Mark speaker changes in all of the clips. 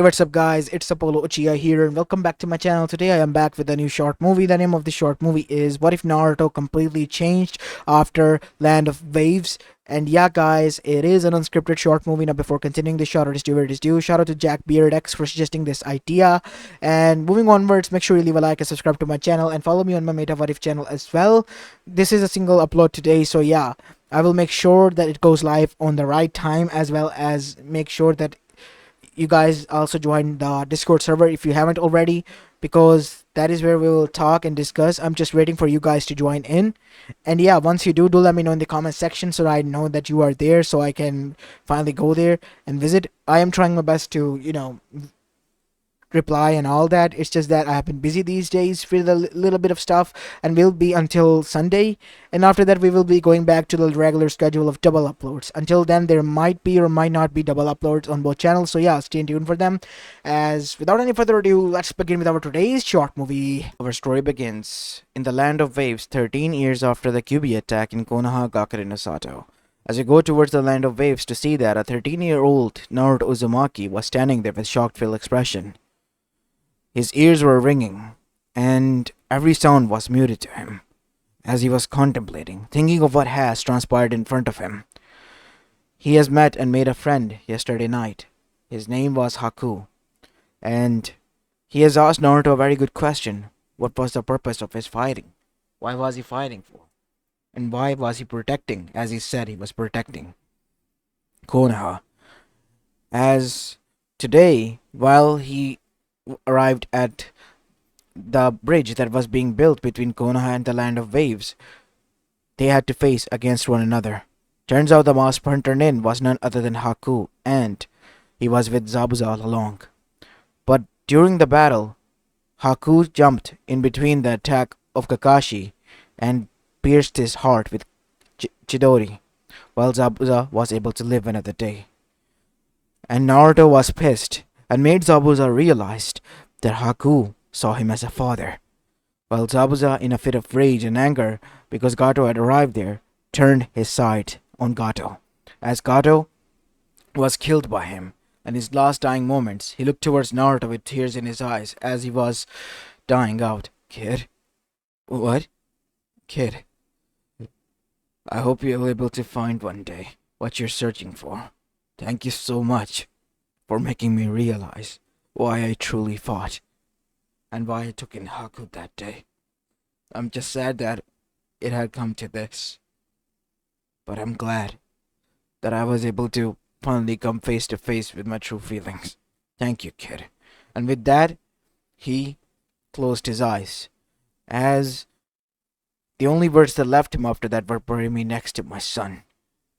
Speaker 1: What's up guys, it's Apollo Uchiha here and welcome back to my channel. Today I am back with a new short movie. The name of the short movie is What If Naruto Completely Changed After Land of Waves. And yeah guys, it is an unscripted short movie. Now before continuing the shout out is due where it is due. Shout out to Jack Beard X for suggesting this idea. And moving onwards, make sure you leave a like and subscribe to my channel and follow me on my Meta What If channel as well. This is a single upload today, so yeah, I will make sure that it goes live on the right time, as well as make sure that you guys also join the Discord server if you haven't already, because that is where we will talk and discuss. I'm just waiting for you guys to join in. And yeah, once you do let me know in the comment section so I know that you are there, so I can finally go there and visit. I am trying my best to, reply and all that. It's just that I have been busy these days with a little bit of stuff, and will be until Sunday. And after that, we will be going back to the regular schedule of double uploads. Until then, there might be or might not be double uploads on both channels. So yeah, stay tuned for them. As without any further ado, let's begin with our today's short movie. Our story begins in the land of waves, 13 years after the Kyuubi attack in Konoha, Gakure no Sato. As we go towards the land of waves to see that a 13-year-old Naruto Uzumaki was standing there with shocked-filled expression. His ears were ringing, and every sound was muted to him, as he was contemplating, thinking of what has transpired in front of him. He has met and made a friend yesterday night. His name was Haku, and he has asked Naruto a very good question. What was the purpose of his fighting? Why was he fighting for? And why was he protecting, as he said he was protecting, Konoha? As today, while he arrived at the bridge that was being built between Konoha and the land of waves, they had to face against one another. Turns out the masked hunter Nin was none other than Haku, and he was with Zabuza all along. But during the battle, Haku jumped in between the attack of Kakashi and pierced his heart with Chidori, while Zabuza was able to live another day. And Naruto was pissed and made Zabuza realize that Haku saw him as a father, while Zabuza, in a fit of rage and anger because Gato had arrived there, turned his sight on Gato. As Gato was killed by him, in his last dying moments, he looked towards Naruto with tears in his eyes as he was dying out. Kid? What? Kid, I hope you're able to find one day what you're searching for. Thank you so much for making me realize why I truly fought and why I took in Haku that day. I'm just sad that it had come to this, but I'm glad that I was able to finally come face to face with my true feelings. Thank you, kid. And with that, he closed his eyes, as the only words that left him after that were, "Bury me next to my son."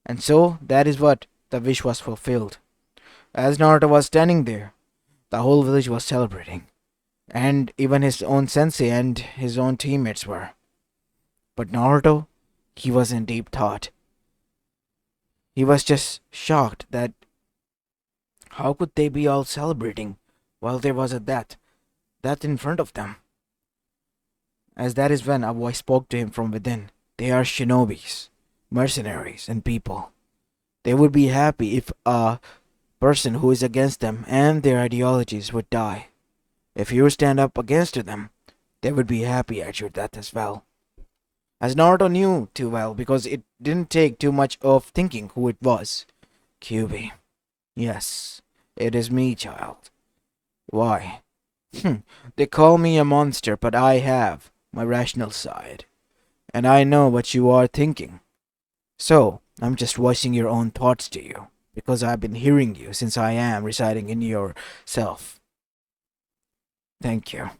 Speaker 1: And so that is what the wish was fulfilled. As Naruto was standing there, the whole village was celebrating, and even his own sensei and his own teammates were. But Naruto, he was in deep thought. He was just shocked that how could they be all celebrating while there was a death in front of them? As that is when a voice spoke to him from within. They are shinobis, mercenaries, and people. They would be happy if a person who is against them and their ideologies would die. If you stand up against them, they would be happy at your death as well. As Naruto knew too well, because it didn't take too much of thinking who it was. Kyuubi. Yes, it is me, child. Why? They call me a monster, but I have my rational side. And I know what you are thinking. So, I'm just voicing your own thoughts to you, because I've been hearing you since I am residing in yourself. Thank you.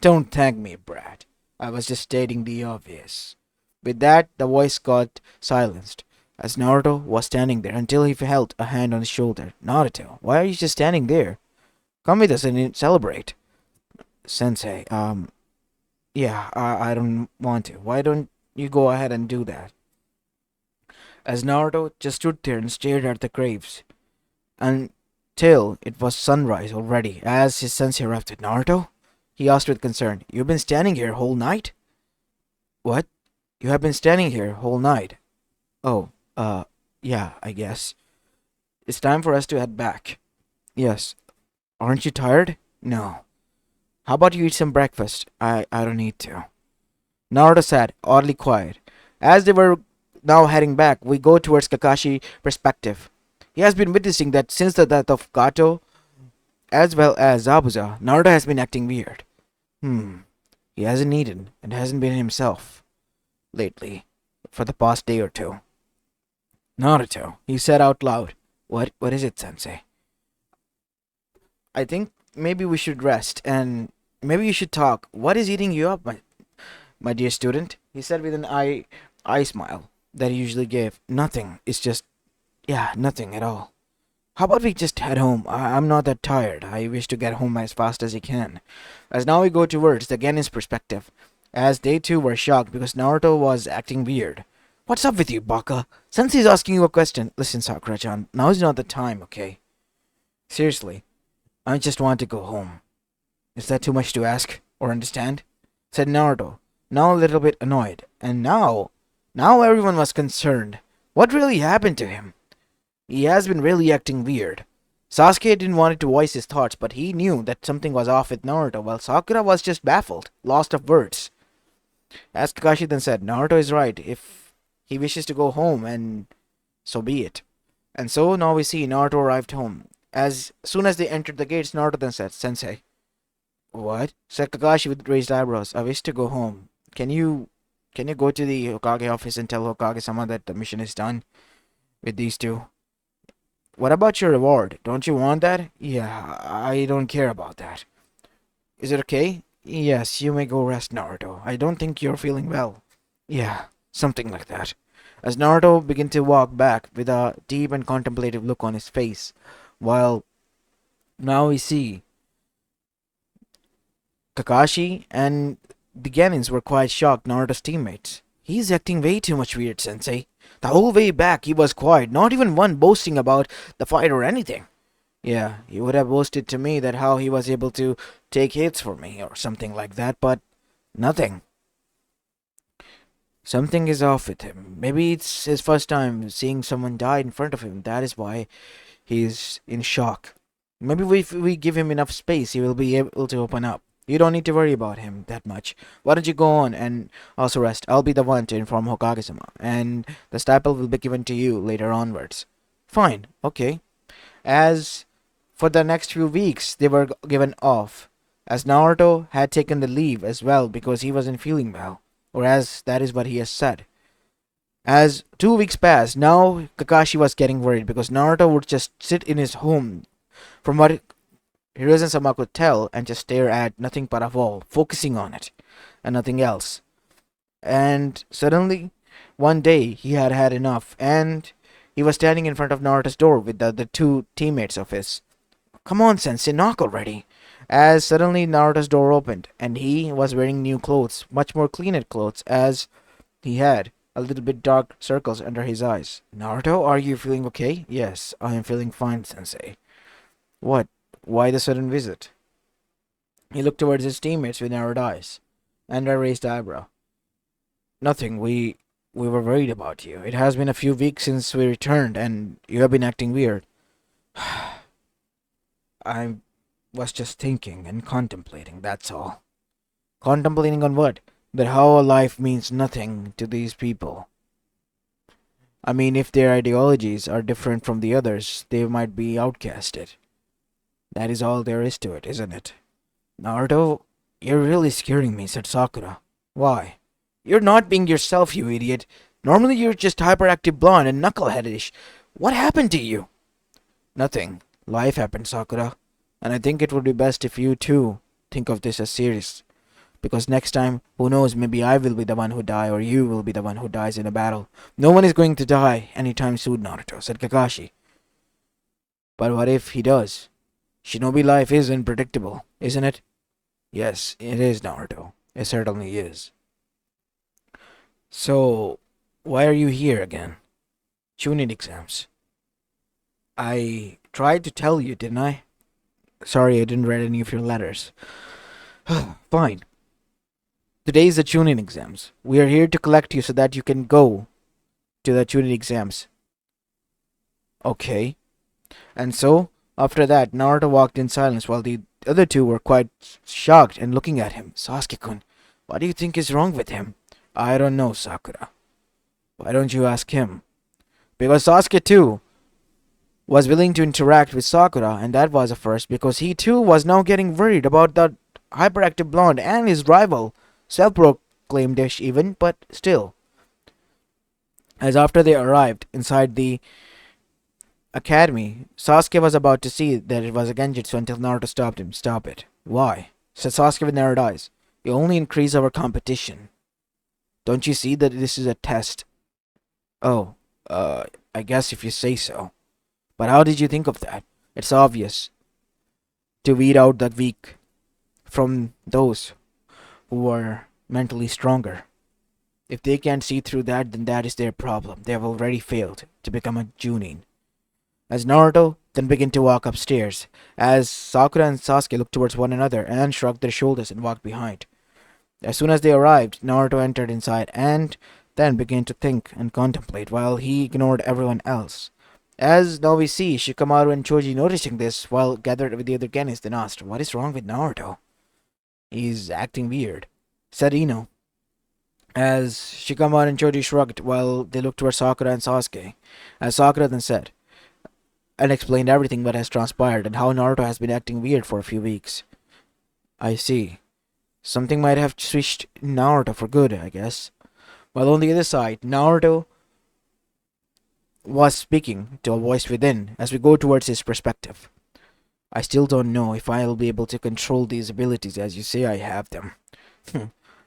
Speaker 1: Don't thank me, brat. I was just stating the obvious. With that, the voice got silenced, as Naruto was standing there until he felt a hand on his shoulder. Naruto, why are you just standing there? Come with us and celebrate. Sensei, yeah, I don't want to. Why don't you go ahead and do that? As Naruto just stood there and stared at the graves until it was sunrise already. As his sensei arrived. Naruto? He asked with concern. You've been standing here whole night? What? You have been standing here whole night? Oh, yeah, I guess. It's time for us to head back. Yes, Aren't you tired? No. How about you eat some breakfast? I don't need to. Naruto sat, oddly quiet. As they were now heading back, we go towards Kakashi's perspective. He has been witnessing that since the death of Gato, as well as Zabuza, Naruto has been acting weird. Hmm. He hasn't eaten and hasn't been himself lately for the past day or two. Naruto, he said out loud. What is it, Sensei? I think maybe we should rest and maybe you should talk. What is eating you up, my dear student? He said with an eye smile that he usually gave. Nothing. It's just yeah, nothing at all. How about we just head home? I'm not that tired. I wish to get home as fast as he can. As now we go towards the Genin's perspective, as they too were shocked because Naruto was acting weird. What's up with you, Baka? Sensei's asking you a question. Listen, Sakura-chan, now is not the time, okay? Seriously, I just want to go home. Is that too much to ask or understand? Said Naruto, now a little bit annoyed. And now everyone was concerned. What really happened to him? He has been really acting weird. Sasuke didn't want to voice his thoughts, but he knew that something was off with Naruto, while Sakura was just baffled, lost of words. As Kakashi then said, Naruto is right. If he wishes to go home, and so be it. And so now we see Naruto arrived home. As soon as they entered the gates, Naruto then said, Sensei. What? Said Kakashi with raised eyebrows. I wish to go home. Can you go to the Hokage office and tell Hokage-sama that the mission is done with these two? What about your reward? Don't you want that? Yeah, I don't care about that. Is it okay? Yes, you may go rest, Naruto. I don't think you're feeling well. Yeah, something like that. As Naruto began to walk back with a deep and contemplative look on his face, while now we see Kakashi and the Genins were quite shocked, Naruto's teammates. He's acting way too much weird, Sensei. The whole way back he was quiet, not even one boasting about the fight or anything. Yeah, he would have boasted to me that how he was able to take hits for me or something like that, but nothing. Something is off with him. Maybe it's his first time seeing someone die in front of him. That is why he's in shock. Maybe if we give him enough space, he will be able to open up. You don't need to worry about him that much. Why don't you go on and also rest? I'll be the one to inform Hokage-sama, and the staple will be given to you later onwards. Fine, okay. As for the next few weeks, they were given off, as Naruto had taken the leave as well because he wasn't feeling well, or as that is what he has said. As 2 weeks passed, now Kakashi was getting worried because Naruto would just sit in his home, from what Hiruzen-sama could tell, and just stare at nothing but a wall, focusing on it, and nothing else. And suddenly, one day, he had had enough, and he was standing in front of Naruto's door with the two teammates of his. Come on, Sensei, knock already. As suddenly Naruto's door opened, and he was wearing new clothes, much more cleaner clothes, as he had a little bit dark circles under his eyes. Naruto, are you feeling okay? Yes, I am feeling fine, Sensei. What? Why the sudden visit? He looked towards his teammates with narrowed eyes, and a raised eyebrow. Nothing, we were worried about you. It has been a few weeks since we returned, and you have been acting weird. I was just thinking and contemplating, that's all. Contemplating on what? That how a life means nothing to these people. I mean, if their ideologies are different from the others, they might be outcasted. That is all there is to it, isn't it? Naruto, you're really scaring me, said Sakura. Why? You're not being yourself, you idiot. Normally you're just hyperactive blonde and knuckleheadish. What happened to you? Nothing. Life happened, Sakura. And I think it would be best if you too think of this as serious. Because next time, who knows, maybe I will be the one who die or you will be the one who dies in a battle. No one is going to die anytime soon, Naruto, said Kakashi. But what if he does? Shinobi life is unpredictable, isn't it? Yes, it is, Naruto. It certainly is. So, why are you here again? Chunin exams. I tried to tell you, didn't I? Sorry, I didn't read any of your letters. Fine. Today is the Chunin exams. We are here to collect you so that you can go to the Chunin exams. Okay. And so, After that, Naruto walked in silence while the other two were quite shocked and looking at him. Sasuke-kun, what do you think is wrong with him? I don't know, Sakura. Why don't you ask him? Because Sasuke too was willing to interact with Sakura, and that was a first because he too was now getting worried about that hyperactive blonde and his rival, self-proclaimed ish even, but still. As after they arrived inside the academy, Sasuke was about to see that it was a genjutsu until Naruto stopped him. Stop it. Why? Said Sasuke with narrowed eyes. You only increase our competition. Don't you see that this is a test? Oh, I guess if you say so. But how did you think of that? It's obvious. To weed out the weak from those who are mentally stronger. If they can't see through that, then that is their problem. They have already failed to become a Chunin. As Naruto then began to walk upstairs, as Sakura and Sasuke looked towards one another and shrugged their shoulders and walked behind. As soon as they arrived, Naruto entered inside and then began to think and contemplate while he ignored everyone else. As now we see Shikamaru and Choji noticing this while gathered with the other Genins, then asked, "What is wrong with Naruto? He's acting weird," said Ino. As Shikamaru and Choji shrugged while they looked towards Sakura and Sasuke. As Sakura then said, and explained everything that has transpired and how Naruto has been acting weird for a few weeks. I see. Something might have switched Naruto for good, I guess. While on the other side, Naruto was speaking to a voice within as we go towards his perspective. I still don't know if I'll be able to control these abilities as you say I have them.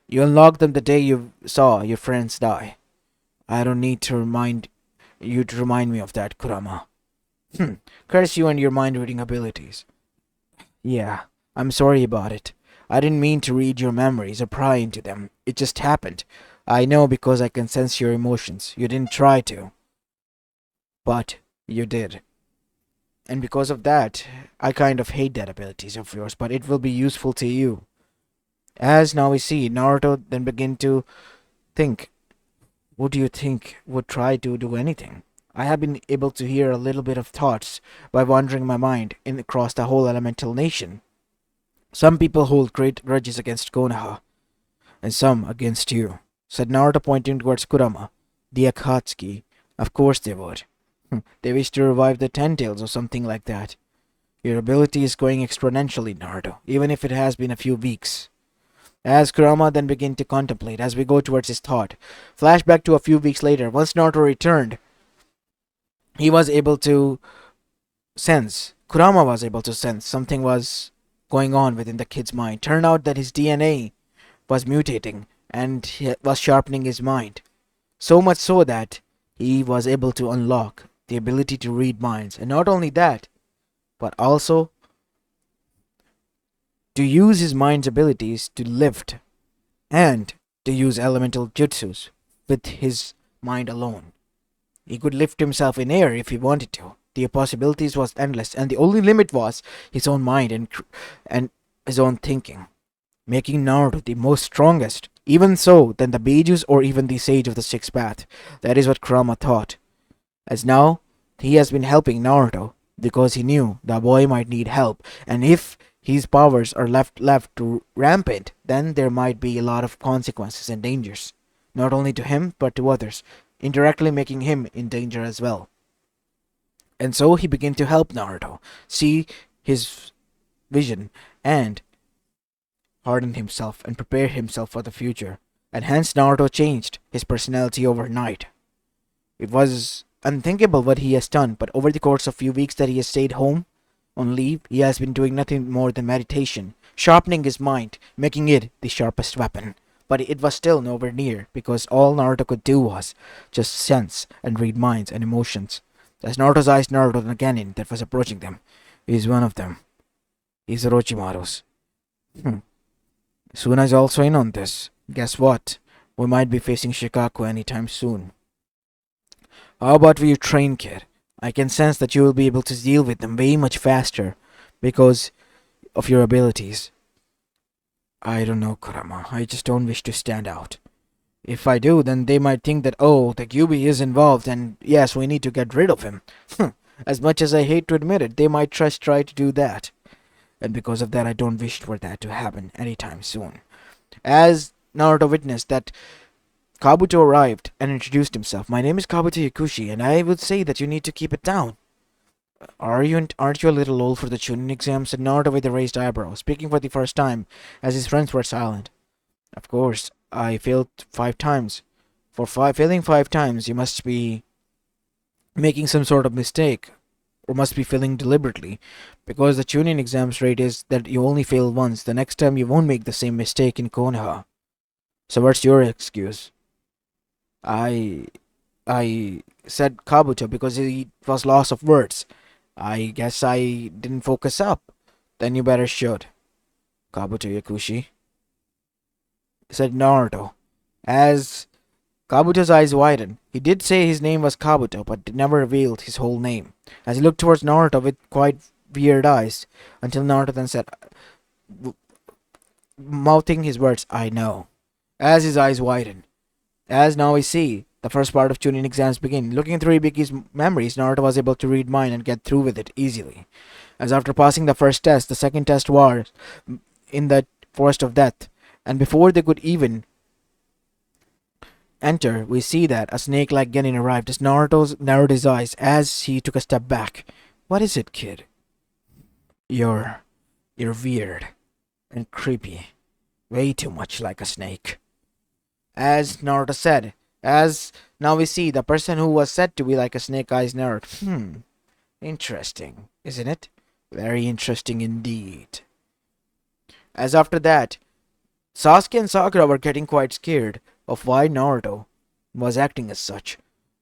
Speaker 1: You unlocked them the day you saw your friends die. I don't need to remind you to remind me of that, Kurama. Curse you and your mind-reading abilities. Yeah, I'm sorry about it. I didn't mean to read your memories or pry into them. It just happened. I know because I can sense your emotions. You didn't try to. But you did. And because of that, I kind of hate that abilities of yours, but it will be useful to you. As now we see, Naruto then begin to think. Who do you think would try to do anything? I have been able to hear a little bit of thoughts by wandering my mind across the whole elemental nation. Some people hold great grudges against Konoha, and some against you, said Naruto pointing towards Kurama. The Akatsuki. Of course they would. They wish to revive the Ten Tails or something like that. Your ability is growing exponentially, Naruto, even if it has been a few weeks. As Kurama then began to contemplate as we go towards his thought. Flashback to a few weeks later, once Naruto returned, he was able to Kurama was able to sense something was going on within the kid's mind. Turned out that his DNA was mutating and he was sharpening his mind. So much so that he was able to unlock the ability to read minds. And not only that, but also to use his mind's abilities to lift and to use elemental jutsus with his mind alone. He could lift himself in air if he wanted to. The possibilities was endless, and the only limit was his own mind and his own thinking, making Naruto the most strongest, even so than the Beijus or even the Sage of the Sixth Path. That is what Kurama thought. As now, he has been helping Naruto because he knew the boy might need help, and if his powers are left to rampant, then there might be a lot of consequences and dangers, not only to him but to others, indirectly making him in danger as well. And so he began to help Naruto see his vision and harden himself and prepare himself for the future. And hence Naruto changed his personality overnight. It was unthinkable what he has done, but over the course of few weeks that he has stayed home on leave, he has been doing nothing more than meditation, sharpening his mind, making it the sharpest weapon. But it was still nowhere near, because all Naruto could do was just sense and read minds and emotions. As Naruto's eyes narrowed on a Genin that was approaching them, he's one of them. He's Orochimaru's. Suna's also in on this. Guess what? We might be facing Shikaku anytime soon. How about you train, kid? I can sense that you will be able to deal with them way much faster because of your abilities. I don't know, Kurama. I just don't wish to stand out. If I do, then they might think that, oh, the Kyuubi is involved and yes, we need to get rid of him. As much as I hate to admit it, they might just try to do that. And because of that, I don't wish for that to happen anytime soon. As Naruto witnessed that Kabuto arrived and introduced himself. My name is Kabuto Yakushi, and I would say that you need to keep it down. Aren't you a little old for the Chunin exam? Said Naruto with a raised eyebrow, speaking for the first time, as his friends were silent. Of course, I failed 5 times. Failing 5 times, you must be making some sort of mistake, or must be failing deliberately, because the Chunin exam's rate is that you only fail once. The next time you won't make the same mistake in Konoha. So what's your excuse? I I said Kabuto because it was loss of words. I guess I didn't focus up. Then you better should. Kabuto Yakushi, said Naruto. As Kabuto's eyes widened, he did say his name was Kabuto, but never revealed his whole name. As he looked towards Naruto with quite weird eyes, until Naruto then said, mouthing his words, I know. As his eyes widened, as now we see, the first part of Chunin exams begin. Looking through Ibiki's memories, Naruto was able to read mine and get through with it easily. As after passing the first test, the second test was in the Forest of Death, and before they could even enter, we see that a snake-like genin arrived as Naruto narrowed his eyes as he took a step back. What is it, kid? You're weird and creepy. Way too much like a snake. As Naruto said, as now we see the person who was said to be like a snake eyes nerd. Interesting, isn't it? Very interesting indeed. As after that, Sasuke and Sakura were getting quite scared of why Naruto was acting as such.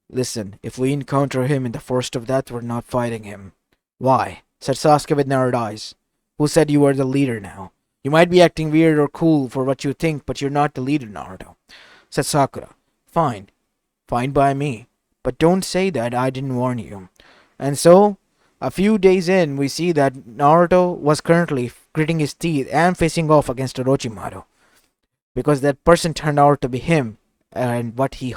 Speaker 1: Listen, if we encounter him in the Forest of Death, we're not fighting him. Why? Said Sasuke with narrowed eyes. Who said you were the leader now? You might be acting weird or cool for what you think, but you're not the leader, Naruto. Said Sakura. Fine. Fine by me. But don't say that I didn't warn you. And so, a few days in, we see that Naruto was currently gritting his teeth and facing off against Orochimaru. Because that person turned out to be him, and what he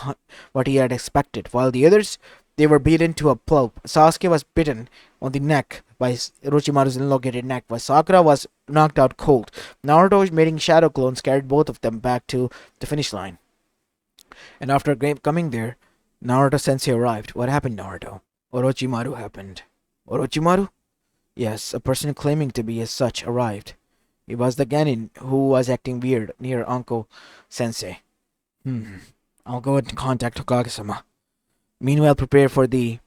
Speaker 1: had expected. While the others, they were beaten to a pulp. Sasuke was bitten on the neck by Orochimaru's elongated neck, while Sakura was knocked out cold. Naruto, making shadow clones, carried both of them back to the finish line. And after coming there, Naruto Sensei arrived. What happened, Naruto? Orochimaru happened. Orochimaru? Yes, a person claiming to be as such arrived. It was the genin who was acting weird near Uncle Sensei. I'll go and contact Hokage-sama. Meanwhile, prepare for the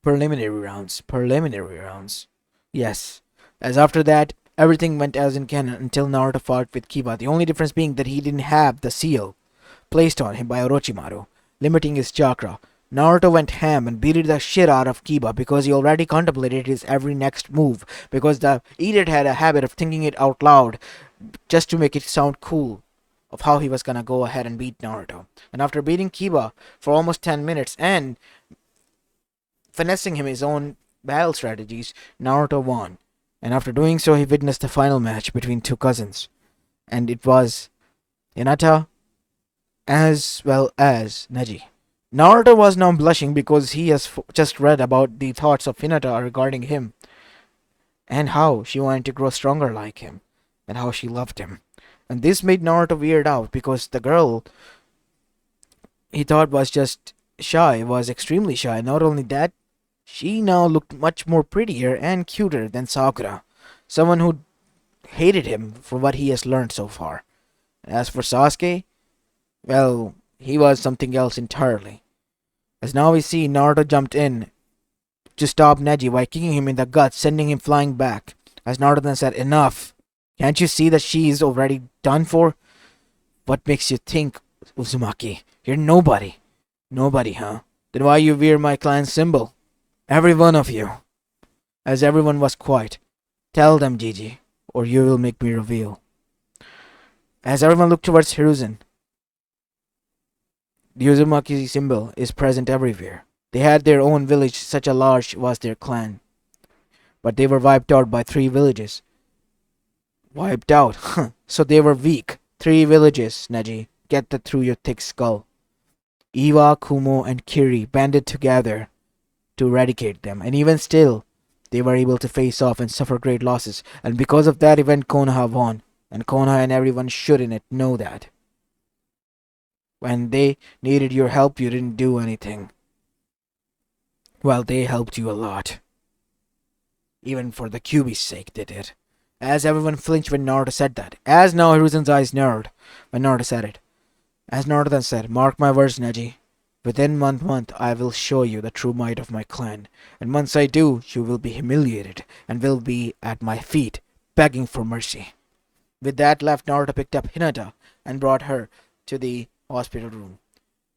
Speaker 1: preliminary rounds. Preliminary rounds. Yes. As after that, everything went as in canon until Naruto fought with Kiba. The only difference being that he didn't have the seal placed on him by Orochimaru, limiting his chakra. Naruto went ham and beat the shit out of Kiba because he already contemplated his every next move, because the idiot had a habit of thinking it out loud just to make it sound cool of how he was gonna go ahead and beat Naruto. And after beating Kiba for almost 10 minutes and finessing him his own battle strategies, Naruto won. And after doing so, he witnessed the final match between two cousins. And it was Hinata as well as Neji. Naruto was now blushing because he has just read about the thoughts of Hinata regarding him, and how she wanted to grow stronger like him, and how she loved him. And this made Naruto weird out because the girl he thought was just shy was extremely shy. Not only that, she now looked much more prettier and cuter than Sakura, someone who hated him for what he has learned so far. As for Sasuke, well, he was something else entirely. As now we see, Naruto jumped in to stop Neji by kicking him in the guts, sending him flying back. As Naruto then said, enough. Can't you see that she is already done for? What makes you think, Uzumaki? You're nobody. Nobody, huh? Then why you wear my clan symbol? Every one of you. As everyone was quiet. Tell them, Gigi, or you will make me reveal. As everyone looked towards Hiruzen, the Uzumaki symbol is present everywhere. They had their own village, such a large was their clan. But they were wiped out by 3 villages. Wiped out? So they were weak. 3 villages, Neji. Get that through your thick skull. Iwa, Kumo, and Kiri banded together to eradicate them, and even still, they were able to face off and suffer great losses. And because of that event, Konoha won, and Konoha and everyone should in it know that. When they needed your help, you didn't do anything. Well, they helped you a lot. Even for the Kyuubi's sake, they did. As everyone flinched when Naruto said that. As now Hiruzen's eyes narrowed when Naruto said it. As Naruto then said, "Mark my words, Neji. Within month, I will show you the true might of my clan. And once I do, you will be humiliated and will be at my feet, begging for mercy." With that left, Naruto picked up Hinata and brought her to the hospital room.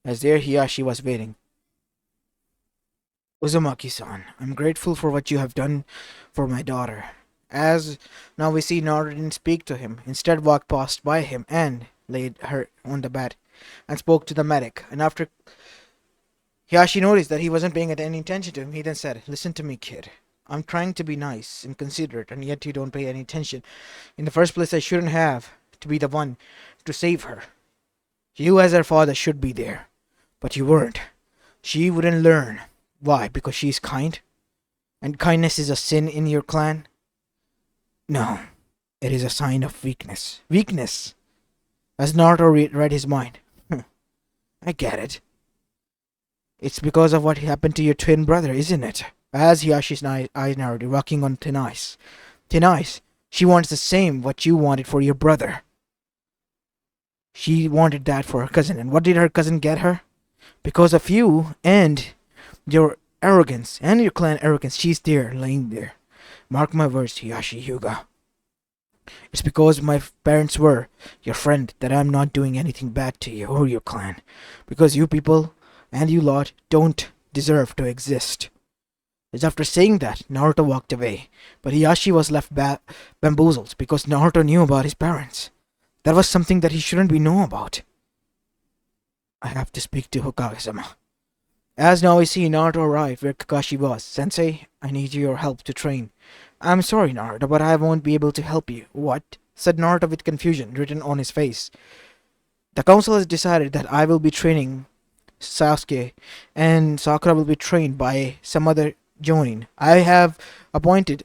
Speaker 1: As there, Hiyashi was waiting. "Uzumaki-san, I'm grateful for what you have done for my daughter." As now we see, Naruto didn't speak to him, instead walked past by him and laid her on the bed and spoke to the medic. And after Hiyashi noticed that he wasn't paying any attention to him, he then said, "Listen to me, kid. I'm trying to be nice and considerate, and yet you don't pay any attention. In the first place, I shouldn't have to be the one to save her. You as her father should be there. But you weren't. She wouldn't learn. Why? Because she's kind? And kindness is a sin in your clan? No. It is a sign of weakness." Weakness? As Naruto read his mind. I get it. It's because of what happened to your twin brother, isn't it? As Hiyashi's eyes narrowed, walking on thin ice. Thin ice? She wants the same what you wanted for your brother. She wanted that for her cousin, and what did her cousin get her? Because of you and your arrogance and your clan arrogance, she's there, laying there. Mark my words, Hiyashi Hyuga. It's because my parents were your friend that I'm not doing anything bad to you or your clan. Because you people and you lot don't deserve to exist. As after saying that, Naruto walked away, but Hiyashi was left bamboozled because Naruto knew about his parents. That was something that he shouldn't be know about. I have to speak to Hokage-sama. As now we see Naruto arrive where Kakashi was. Sensei, I need your help to train. I'm sorry, Naruto, but I won't be able to help you. What? Said Naruto with confusion written on his face. The council has decided that I will be training Sasuke and Sakura will be trained by some other Jonin. I have appointed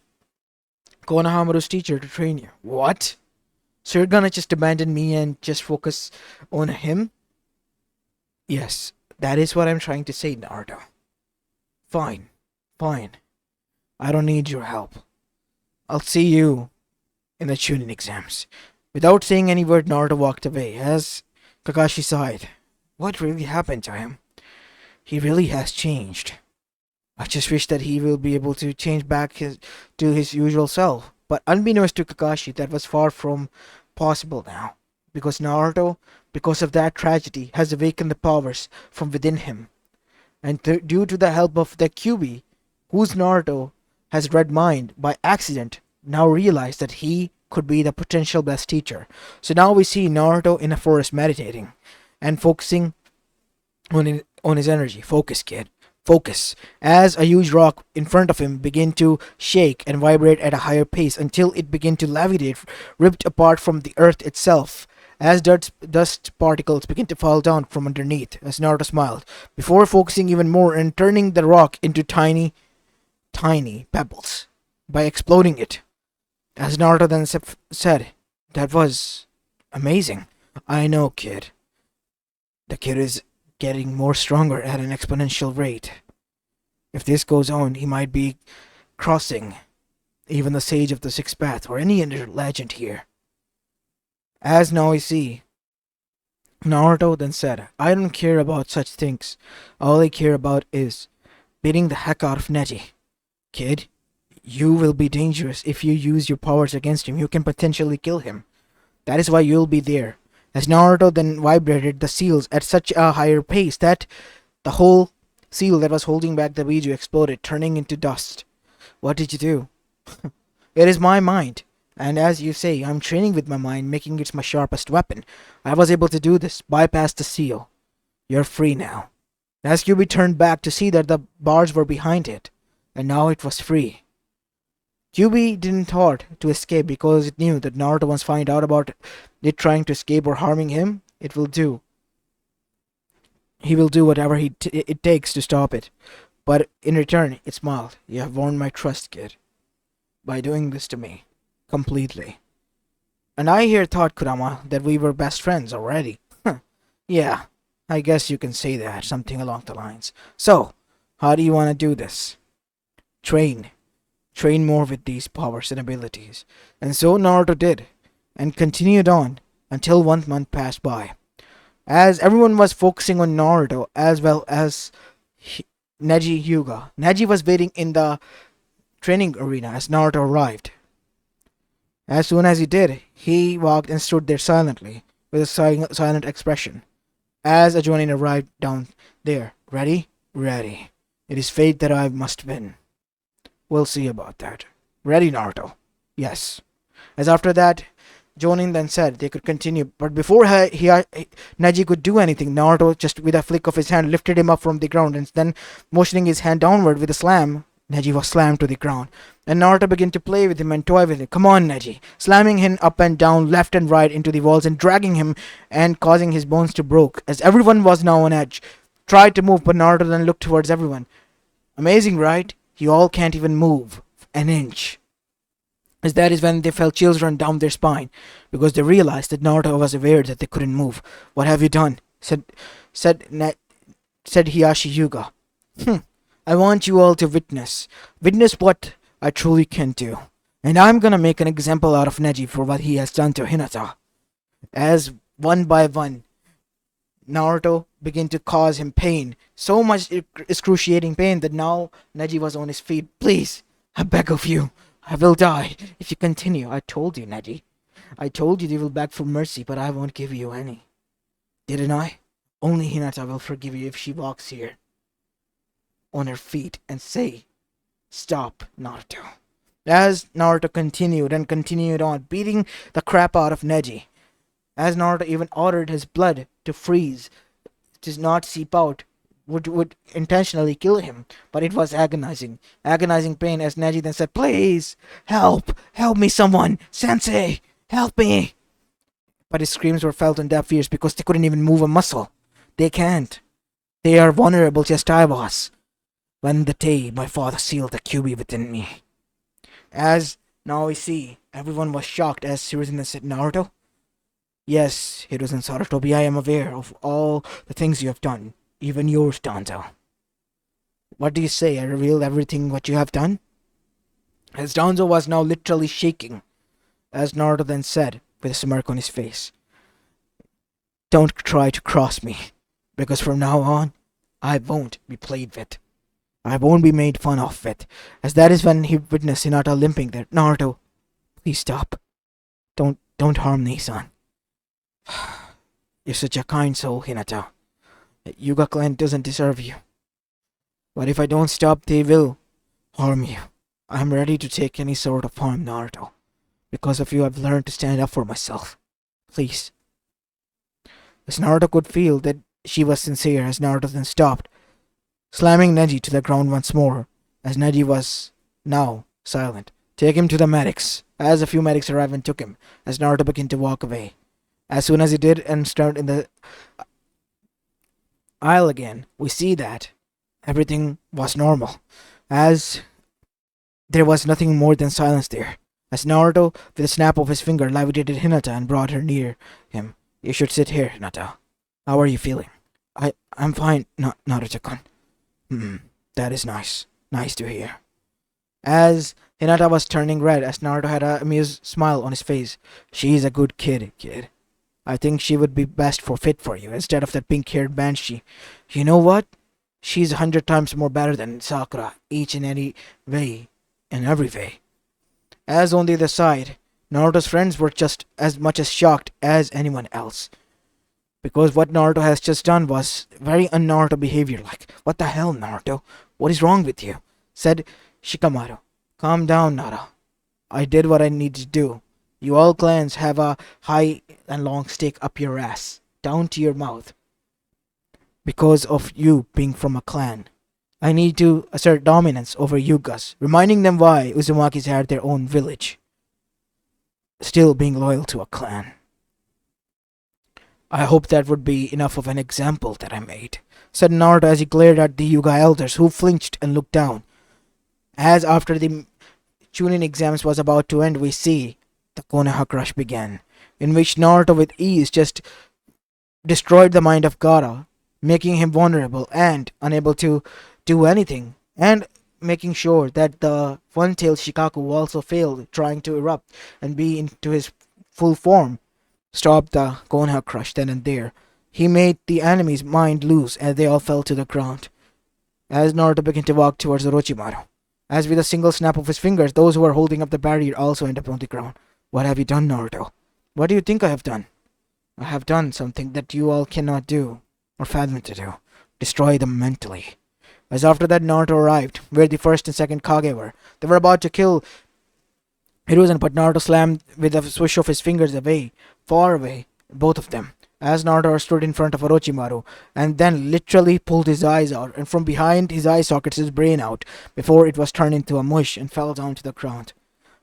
Speaker 1: Konohamaru's teacher to train you. What? So you're gonna just abandon me and just focus on him? Yes, that is what I'm trying to say, Naruto. Fine. I don't need your help. I'll see you in the Chunin exams. Without saying any word, Naruto walked away as Kakashi sighed. What really happened to him? He really has changed. I just wish that he will be able to change back to his usual self. But unbeknownst to Kakashi, that was far from possible now. Because Naruto, because of that tragedy, has awakened the powers from within him. And due to the help of the Kyuubi, whose Naruto has read mind by accident, now realized that he could be the potential best teacher. So now we see Naruto in a forest meditating and focusing on his energy. Focus, kid. Focus. As a huge rock in front of him began to shake and vibrate at a higher pace until it began to levitate, ripped apart from the earth itself. As dust particles began to fall down from underneath, as Naruto smiled, before focusing even more and turning the rock into tiny pebbles by exploding it. As Naruto then said, that was amazing. I know, kid. The kid is getting more stronger at an exponential rate. If this goes on, he might be crossing even the Sage of the Sixth Path or any other legend here. As now we see, Naruto then said, I don't care about such things. All I care about is beating the heck out of Neji. Kid, you will be dangerous if you use your powers against him. You can potentially kill him. That is why you'll be there. As Naruto then vibrated the seals at such a higher pace that the whole seal that was holding back the Biju exploded, turning into dust. What did you do? It is my mind. And as you say, I'm training with my mind, making it my sharpest weapon. I was able to do this, bypass the seal. You're free now. As Kyuubi turned back to see that the bars were behind it, and now it was free. Kyuubi didn't thought to escape because it knew that Naruto once find out about it trying to escape or harming him, it will do. He will do whatever it takes to stop it. But in return, it smiled. You have won my trust, kid, by doing this to me. Completely. And I here thought, Kurama, that we were best friends already. Yeah, I guess you can say that, something along the lines. So, how do you want to do this? Train. Train more with these powers and abilities. And so Naruto did, and continued on until 1 month passed by. As everyone was focusing on Naruto as well as Neji Hyuga. Neji was waiting in the training arena as Naruto arrived. As soon as he did, he walked and stood there silently, with a silent expression. As a Jonin arrived down there. Ready? Ready. It is fate that I must win. We'll see about that. Ready, Naruto? Yes. As after that, Jonin then said they could continue, but before Neji could do anything, Naruto just with a flick of his hand lifted him up from the ground and then motioning his hand downward with a slam, Neji was slammed to the ground. And Naruto began to play with him and toy with him. Come on, Neji. Slamming him up and down, left and right into the walls and dragging him and causing his bones to break. As everyone was now on edge. Tried to move, but Naruto then looked towards everyone. Amazing, right? You all can't even move an inch. As that is when they felt chills run down their spine, because they realized that Naruto was aware that they couldn't move. What have you done? Said Hiyashi Yuga. I want you all to witness what I truly can do. And I'm gonna make an example out of Neji for what he has done to Hinata. As one by one, Naruto began to cause him pain. So much excruciating pain that now Neji was on his feet. Please, I beg of you. I will die if you continue. I told you, Neji. I told you they will beg for mercy, but I won't give you any. Didn't I? Only Hinata will forgive you if she walks here on her feet and say, stop, Naruto. As Naruto continued on, beating the crap out of Neji. As Naruto even ordered his blood to freeze, to not seep out, would intentionally kill him, but it was agonizing pain as Neji then said, please, help me someone, sensei, help me. But his screams were felt in deaf ears because they couldn't even move a muscle. They can't. They are vulnerable just I was. When the day my father sealed the QB within me. As now we see, everyone was shocked as Hiruzen said, Naruto? Yes, Hiruzen Sarutobi, I am aware of all the things you have done. Even yours, Danzo. What do you say? I revealed everything what you have done? As Danzo was now literally shaking, as Naruto then said, with a smirk on his face, don't try to cross me, because from now on, I won't be played with. I won't be made fun of with. As that is when he witnessed Hinata limping there. Naruto, please stop. Don't harm Nissan. You're such a kind soul, Hinata. Yuga clan doesn't deserve you. But if I don't stop, they will harm you. I'm ready to take any sort of harm, Naruto. Because of you, I've learned to stand up for myself. Please. As Naruto could feel that she was sincere, as Naruto then stopped, slamming Neji to the ground once more, as Neji was now silent. Take him to the medics. As a few medics arrived and took him, as Naruto began to walk away. As soon as he did and stood in the aisle again, we see that everything was normal, as there was nothing more than silence there. As Naruto, with a snap of his finger, levitated Hinata and brought her near him. You should sit here, Hinata. How are you feeling? I'm fine, Naruto-kun. That is nice. Nice to hear. As Hinata was turning red, as Naruto had an amused smile on his face. She's a good kid. I think she would be best fit for you, instead of that pink-haired banshee. You know what? She's 100 times more better than Sakura, each and any way, in every way. As on the other side, Naruto's friends were just as much as shocked as anyone else. Because what Naruto has just done was very un-Naruto behavior like. What the hell, Naruto? What is wrong with you? Said Shikamaru. Calm down, Nara. I did what I needed to do. You all clans have a high and long stake up your ass, down to your mouth. Because of you being from a clan. I need to assert dominance over Yugas, reminding them why Uzumakis had their own village. Still being loyal to a clan. I hope that would be enough of an example that I made, said Naruto as he glared at the Yuga elders, who flinched and looked down. As after the Chunin exams was about to end, we see the Konoha crush began, in which Naruto with ease just destroyed the mind of Gaara, making him vulnerable and unable to do anything, and making sure that the one-tailed Shikaku also failed trying to erupt and be into his full form, stopped the Konoha crush then and there. He made the enemy's mind loose and they all fell to the ground. As Naruto began to walk towards Orochimaru, as with a single snap of his fingers, those who were holding up the barrier also ended up on the ground. What have you done, Naruto? What do you think I have done? I have done something that you all cannot do, or fathom to do. Destroy them mentally. As after that Naruto arrived, where the first and second Kage were, they were about to kill Hiruzen, but Naruto slammed with a swish of his fingers away, far away, both of them. As Naruto stood in front of Orochimaru, and then literally pulled his eyes out, and from behind his eye sockets his brain out, before it was turned into a mush and fell down to the ground.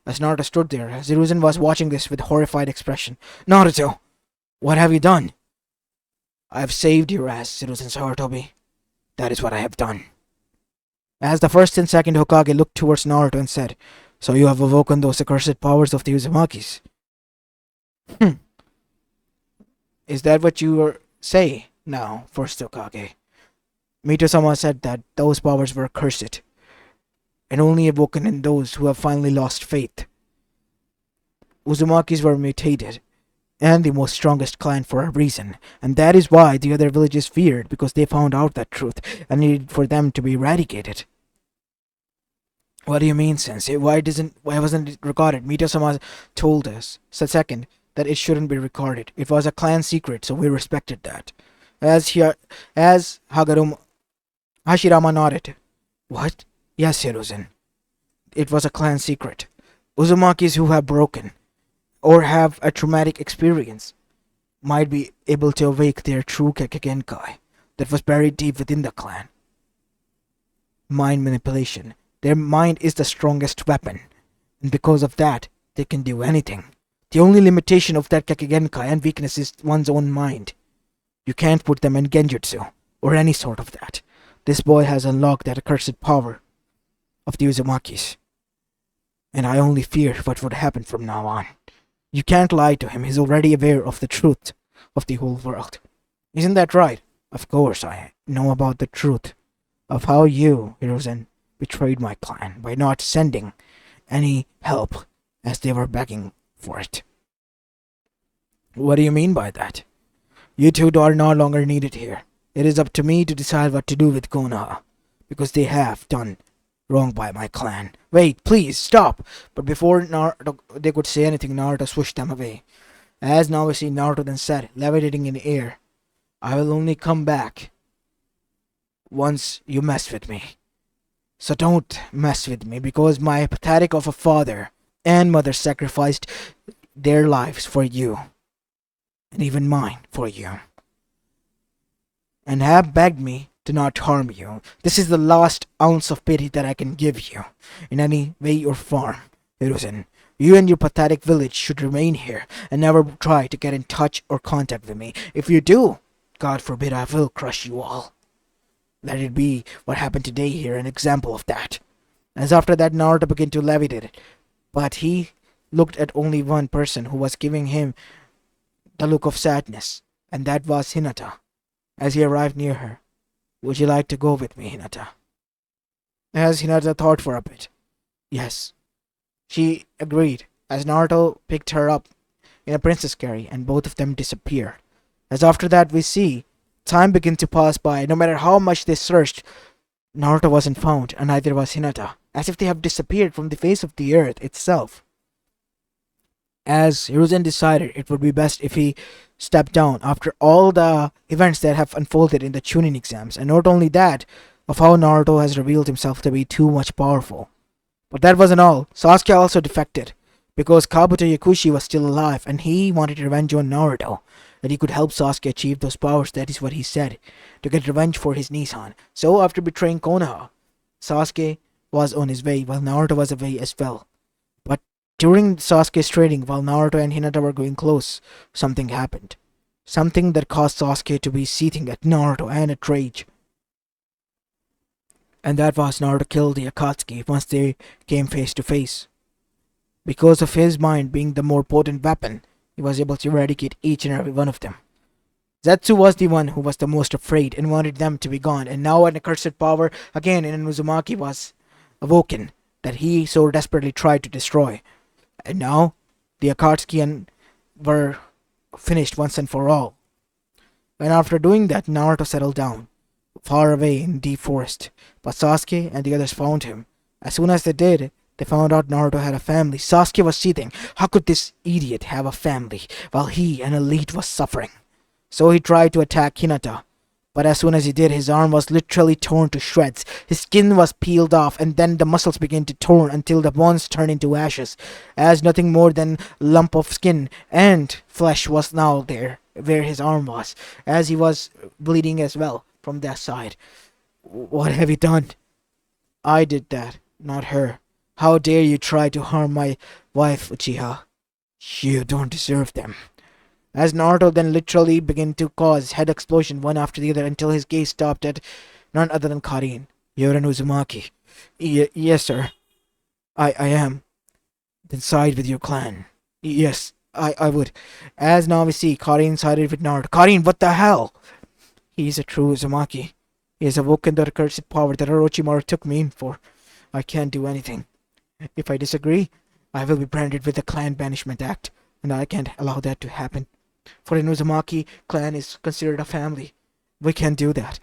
Speaker 1: As Naruto stood there, as Hiruzen was watching this with horrified expression. Naruto! What have you done? I have saved your ass, Hiruzen Sarutobi. That is what I have done. As the first and second Hokage looked towards Naruto and said, So you have awoken those accursed powers of the Uzumakis. Is that what you say now, first Hokage? Mito-sama said that those powers were cursed, and only awoken in those who have finally lost faith. Uzumakis were mutated, and the most strongest clan for a reason, and that is why the other villages feared, because they found out that truth and needed for them to be eradicated. What do you mean, Sensei? Why wasn't it recorded? Mito-sama told us, said second, that it shouldn't be recorded. It was a clan secret, so we respected that. As Hashirama nodded. What? Yes, Hiruzen. It was a clan secret. Uzumakis who have broken, or have a traumatic experience, might be able to awake their true Kekkei that was buried deep within the clan. Mind manipulation. Their mind is the strongest weapon, and because of that, they can do anything. The only limitation of that Kekkei and weakness is one's own mind. You can't put them in Genjutsu, or any sort of that. This boy has unlocked that accursed power of the Uzumakis, and I only fear what would happen from now on. You can't lie to him, he's already aware of the truth of the whole world. Isn't that right? Of course I know about the truth of how you, Hiruzen, betrayed my clan by not sending any help as they were begging for it. What do you mean by that? You two are no longer needed here. It is up to me to decide what to do with Konoha, because they have done wrong by my clan. Wait, please, stop! But before they could say anything, Naruto swished them away. As now we see Naruto then said, levitating in the air, I will only come back once you mess with me. So don't mess with me, because my pathetic of a father and mother sacrificed their lives for you, and even mine for you, and have begged me to not harm you. This is the last ounce of pity that I can give you, in any way or form. Hiruzen, you and your pathetic village should remain here, and never try to get in touch or contact with me. If you do, God forbid, I will crush you all. Let it be what happened today here, an example of that. As after that, Naruto began to levitate, but he looked at only one person who was giving him the look of sadness, and that was Hinata. As he arrived near her, would you like to go with me, Hinata? As Hinata thought for a bit, yes. She agreed, as Naruto picked her up in a princess carry, and both of them disappeared. As after that we see, time began to pass by. No matter how much they searched, Naruto wasn't found, and neither was Hinata, as if they have disappeared from the face of the earth itself. As Hiruzen decided it would be best if he stepped down after all the events that have unfolded in the Chunin exams, and not only that, of how Naruto has revealed himself to be too much powerful. But that wasn't all. Sasuke also defected, because Kabuto Yakushi was still alive, and he wanted revenge on Naruto, that he could help Sasuke achieve those powers, that is what he said, to get revenge for his Nissan. So after betraying Konoha, Sasuke was on his way, while Naruto was away as well. But during Sasuke's training, while Naruto and Hinata were going close, something happened. something that caused Sasuke to be seething at Naruto and at rage. And that was Naruto killed the Akatsuki once they came face to face. Because of his mind being the more potent weapon, he was able to eradicate each and every one of them. Zetsu was the one who was the most afraid and wanted them to be gone, and now an accursed power again in Uzumaki was awoken that he so desperately tried to destroy. And now the Akatsuki were finished once and for all. And after doing that, Naruto settled down, far away in deep forest. But Sasuke and the others found him. As soon as they did, they found out Naruto had a family. Sasuke was seething. How could this idiot have a family while he, an elite, was suffering? So he tried to attack Hinata. But as soon as he did, his arm was literally torn to shreds. His skin was peeled off, and then the muscles began to torn until the bones turned into ashes, as nothing more than a lump of skin and flesh was now there, where his arm was, as he was bleeding as well from that side. What have you done? I did that, not her. How dare you try to harm my wife, Uchiha? You don't deserve them. As Naruto then literally began to cause head explosion one after the other until his gaze stopped at none other than Karin. You're an Uzumaki. Yes, sir. I am. Then side with your clan. Yes, I would. As now we see, Karin sided with Naruto. Karin, what the hell? He's a true Uzumaki. He has awoken the accursed power that Orochimaru took me in for. I can't do anything. If I disagree, I will be branded with the Clan Banishment Act, and I can't allow that to happen. For an Uzumaki clan is considered a family. We can't do that.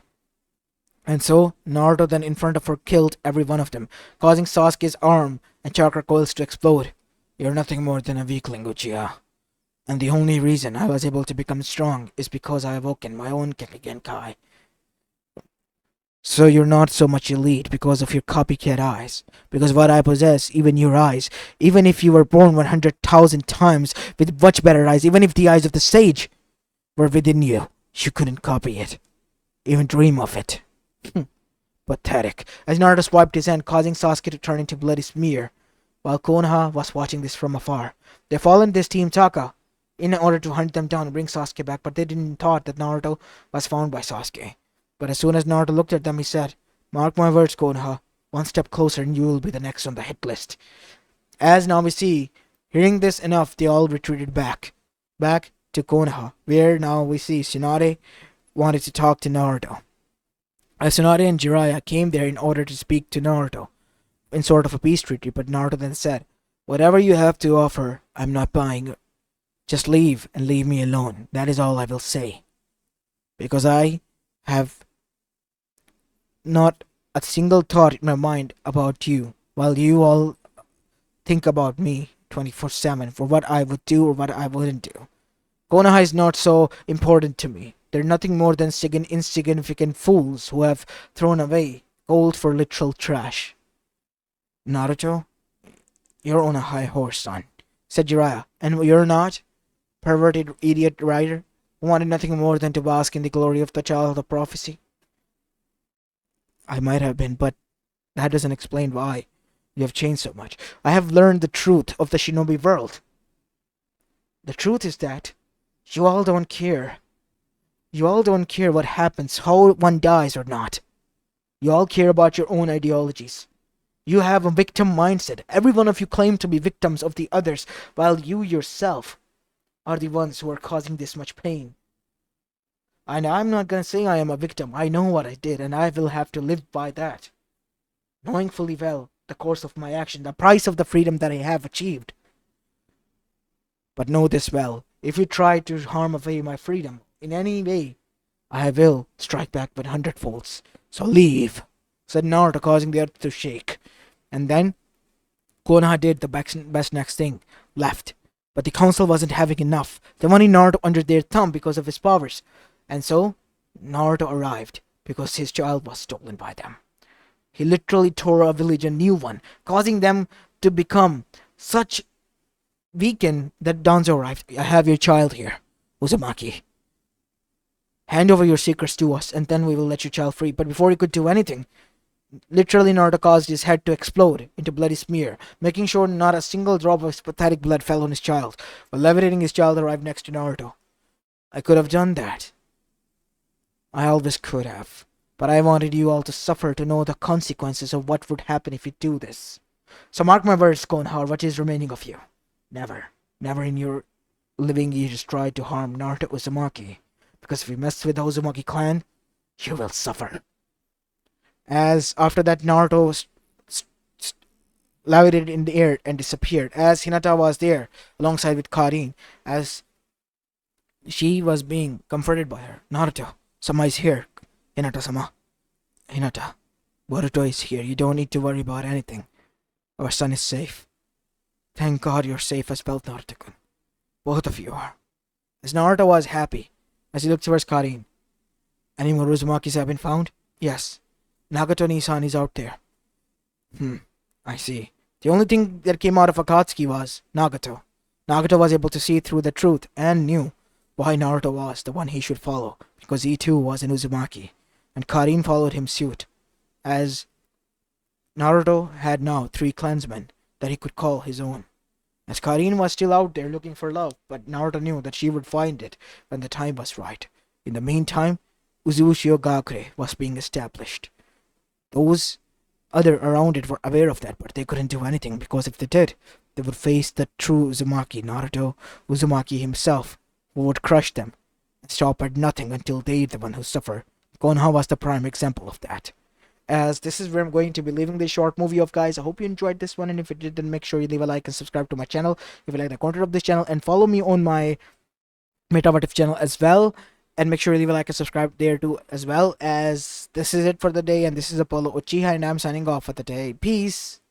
Speaker 1: And so, Naruto then in front of her killed every one of them, causing Sasuke's arm and chakra coils to explode. You're nothing more than a weakling, Uchiha. And the only reason I was able to become strong is because I awoken my own Genkai. So you're not so much elite because of your copycat eyes. Because what I possess, even your eyes, even if you were born 100,000 times with much better eyes, even if the eyes of the sage were within you, you couldn't copy it. Even dream of it. Pathetic. As Naruto swiped his hand, causing Sasuke to turn into a bloody smear, while Konoha was watching this from afar. They followed this Team Taka in order to hunt them down and bring Sasuke back, but they didn't thought that Naruto was found by Sasuke. But as soon as Naruto looked at them, he said, Mark my words, Konoha. One step closer and you will be the next on the hit list. As now we see, hearing this enough, they all retreated back to Konoha, where now we see Tsunade wanted to talk to Naruto. As Tsunade and Jiraiya came there in order to speak to Naruto, in sort of a peace treaty, but Naruto then said, whatever you have to offer, I'm not buying. Just leave and leave me alone. That is all I will say. Because I have not a single thought in my mind about you, while you all think about me 24/7 for what I would do or what I wouldn't do. Konoha is not so important to me. They're nothing more than insignificant fools who have thrown away gold for literal trash. Naruto, you're on a high horse, son, said Jiraiya, and you're not? Perverted idiot rider who wanted nothing more than to bask in the glory of the child of prophecy. I might have been, but that doesn't explain why you have changed so much. I have learned the truth of the Shinobi world. The truth is that you all don't care. You all don't care what happens, how one dies or not. You all care about your own ideologies. You have a victim mindset. Every one of you claim to be victims of the others, while you yourself are the ones who are causing this much pain. And I'm not gonna say I am a victim. I know what I did, and I will have to live by that. Knowing fully well the course of my action, the price of the freedom that I have achieved. But know this well, if you try to harm away my freedom in any way, I will strike back with 100-folds. So leave, said Naruto, causing the earth to shake. And then Konoha did the best next thing, left. But the council wasn't having enough. They wanted Naruto under their thumb because of his powers. And so, Naruto arrived because his child was stolen by them. He literally tore a village a new one, causing them to become such weakened that Danzo arrived. I have your child here, Uzumaki. Hand over your secrets to us, and then we will let your child free. But before he could do anything, literally Naruto caused his head to explode into bloody smear, making sure not a single drop of his pathetic blood fell on his child. While levitating, his child arrived next to Naruto. I could have done that. I always could have. But I wanted you all to suffer to know the consequences of what would happen if you do this. So mark my words, Konoha, what is remaining of you. Never, never in your living years try to harm Naruto Uzumaki. Because if you mess with the Uzumaki clan, you will suffer. As after that, Naruto levitated in the air and disappeared. As Hinata was there, alongside with Karin, as she was being comforted by her. Naruto, Sama is here. Hinata-sama. Hinata, Boruto is here. You don't need to worry about anything. Our son is safe. Thank God you're safe as well, Naruto-kun. Both of you are. As Naruto was happy, as he looked towards Karin. Any more Uzumakis have been found? Yes. Nagato-Nisan is out there. I see. The only thing that came out of Akatsuki was Nagato. Nagato was able to see through the truth and knew why Naruto was the one he should follow, because he too was an Uzumaki, and Karin followed him suit, as Naruto had now 3 clansmen that he could call his own. As Karin was still out there looking for love, but Naruto knew that she would find it when the time was right. In the meantime, Uzushio Gakure was being established. Those other around it were aware of that, but they couldn't do anything, because if they did, they would face the true Uzumaki, Naruto Uzumaki himself, who would crush them and stop at nothing until they're the one who suffer. Konoha was the prime example of that. As this is where I'm going to be leaving this short movie of, guys. I hope you enjoyed this one, and if you did, then make sure you leave a like and subscribe to my channel if you like the content of this channel, and follow me on my Metavertive channel as well, and make sure you leave a like and subscribe there too as well. As this is it for the day, and this is Apollo Uchiha, and I'm signing off for the day. Peace.